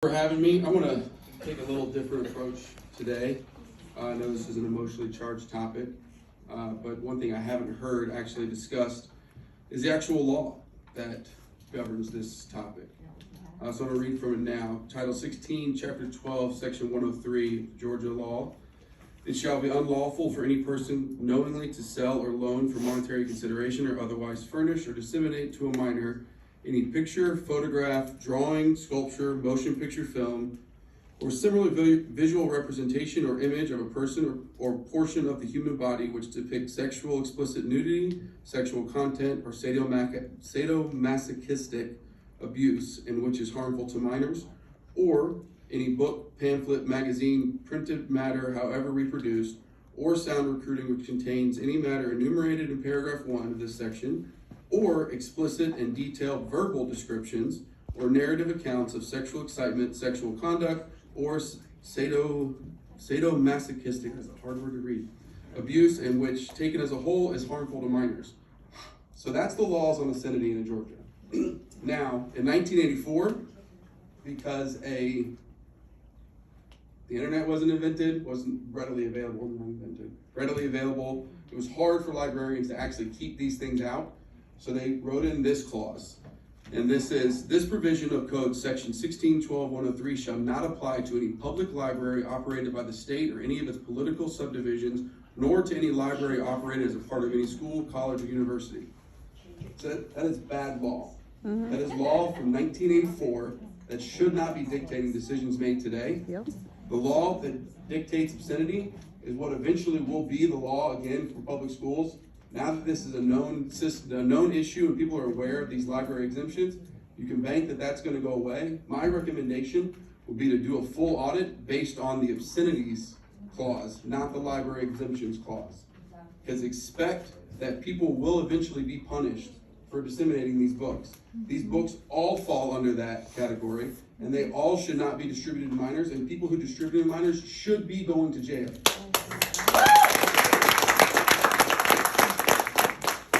For having me. I want to take a little different approach today. I know this is an emotionally charged topic, but one thing I haven't heard actually discussed is the actual law that governs this topic. So I'm going to read from it now. Title 16, Chapter 12, Section 103, Georgia law. It shall be unlawful for any person knowingly to sell or loan for monetary consideration or otherwise furnish or disseminate to a minor any picture, photograph, drawing, sculpture, motion picture film, or similar visual representation or image of a person or portion of the human body which depicts sexual explicit nudity, sexual content, or sadomasochistic abuse and which is harmful to minors, or any book, pamphlet, magazine, printed matter, however reproduced, or sound recording which contains any matter enumerated in paragraph 1 of this section, or explicit and detailed verbal descriptions or narrative accounts of sexual excitement, sexual conduct, or sadomasochistic, that's a hard word to read, abuse, and which taken as a whole is harmful to minors. So that's the laws on obscenity in Georgia. Now, in 1984, because the internet wasn't readily available, it was hard for librarians to actually keep these things out. So they wrote in this clause, and this provision of code section 1612-103 shall not apply to any public library operated by the state or any of its political subdivisions, nor to any library operated as a part of any school, college, or university. So that is bad law. Mm-hmm. That is law from 1984 that should not be dictating decisions made today. Yep. The law that dictates obscenity is what eventually will be the law again for public schools. Now that this is a known issue and people are aware of these library exemptions, you can bank that that's going to go away. My recommendation would be to do a full audit based on the obscenities clause, not the library exemptions clause. Because expect that people will eventually be punished for disseminating these books. These books all fall under that category, and they all should not be distributed to minors, and people who distribute to minors should be going to jail.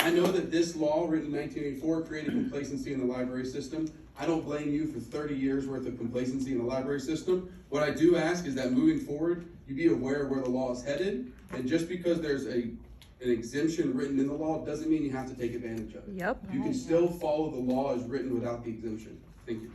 I know that this law, written in 1984, created complacency in the library system. I don't blame you for 30 years worth of complacency in the library system. What I do ask is that moving forward, you be aware of where the law is headed, and just because there's an exemption written in the law doesn't mean you have to take advantage of it. Yep. You can still follow the law as written without the exemption. Thank you.